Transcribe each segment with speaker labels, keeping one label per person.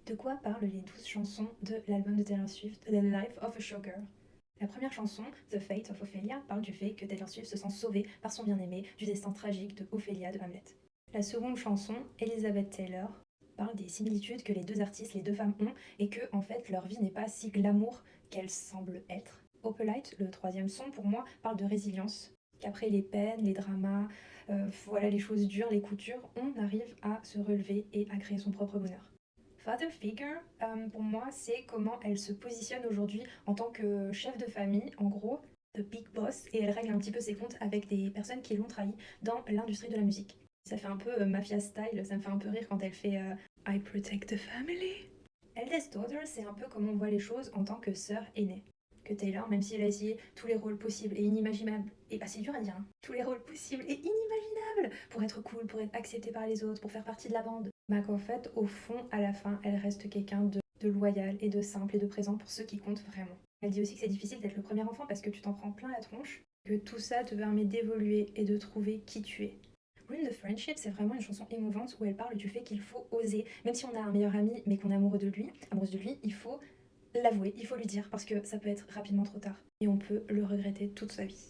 Speaker 1: De quoi parlent les 12 chansons de l'album de Taylor Swift, The Life of a Showgirl? La première chanson, The Fate of Ophelia, parle du fait que Taylor Swift se sent sauvée par son bien-aimé du destin tragique de Ophélia de Hamlet. La seconde chanson, Elizabeth Taylor, parle des similitudes que les deux artistes, les deux femmes ont et que en fait leur vie n'est pas si glamour qu'elle semble être. Opalite, le troisième son pour moi, parle de résilience, qu'après les peines, les dramas, voilà les choses dures, les coutures, on arrive à se relever et à créer son propre bonheur. Father Figure, pour moi, c'est comment elle se positionne aujourd'hui en tant que chef de famille, en gros, the big boss, et elle règle un petit peu ses comptes avec des personnes qui l'ont trahi dans l'industrie de la musique. Ça fait un peu mafia style, ça me fait un peu rire quand elle fait I protect the family. Eldest Daughter, c'est un peu comme on voit les choses en tant que sœur aînée. Que Taylor, même si elle a essayé tous les rôles possibles et inimaginables, et bah c'est dur à dire, hein, tous les rôles possibles et inimaginables pour être cool, pour être acceptée par les autres, pour faire partie de la bande, bah qu'en fait, au fond, à la fin, elle reste quelqu'un de loyal et de simple et de présent pour ceux qui comptent vraiment. Elle dit aussi que c'est difficile d'être le premier enfant parce que tu t'en prends plein la tronche, que tout ça te permet d'évoluer et de trouver qui tu es. Ruin the Friendship, c'est vraiment une chanson émouvante où elle parle du fait qu'il faut oser, même si on a un meilleur ami mais qu'on est amoureuse de lui, il faut l'avouer, il faut lui dire parce que ça peut être rapidement trop tard et on peut le regretter toute sa vie.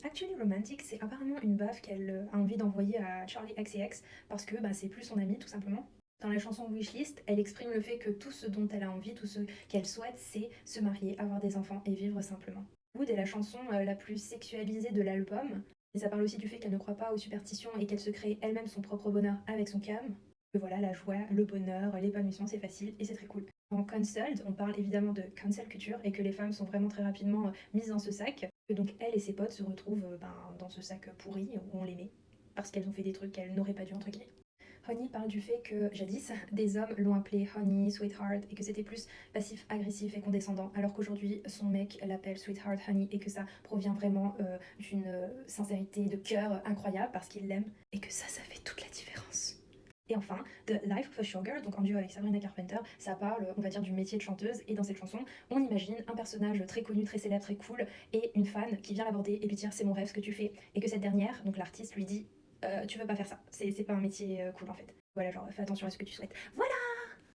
Speaker 1: Actually Romantic, c'est apparemment une baffe qu'elle a envie d'envoyer à Charlie XCX parce que bah, c'est plus son ami tout simplement. Dans la chanson Wishlist, elle exprime le fait que tout ce dont elle a envie, tout ce qu'elle souhaite, c'est se marier, avoir des enfants et vivre simplement. Wood est la chanson la plus sexualisée de l'album, et ça parle aussi du fait qu'elle ne croit pas aux superstitions et qu'elle se crée elle-même son propre bonheur avec son cam. Que voilà, la joie, le bonheur, l'épanouissement, c'est facile et c'est très cool. En Cancelled, on parle évidemment de cancel culture et que les femmes sont vraiment très rapidement mises dans ce sac. Que donc elle et ses potes se retrouvent dans ce sac pourri où on les met parce qu'elles ont fait des trucs qu'elles n'auraient pas dû entre guillemets. Honey parle du fait que jadis, des hommes l'ont appelée Honey, Sweetheart, et que c'était plus passif, agressif et condescendant, alors qu'aujourd'hui, son mec l'appelle Sweetheart, Honey, et que ça provient vraiment d'une sincérité de cœur incroyable parce qu'il l'aime, et que ça fait toute la différence. Et enfin, The Life of a Showgirl, donc en duo avec Sabrina Carpenter, ça parle, on va dire, du métier de chanteuse. Et dans cette chanson, on imagine un personnage très connu, très célèbre, très cool, et une fan qui vient l'aborder et lui dire c'est mon rêve ce que tu fais. Et que cette dernière, donc l'artiste, lui dit tu veux pas faire ça, c'est pas un métier cool en fait. Voilà, genre fais attention à ce que tu souhaites. Voilà.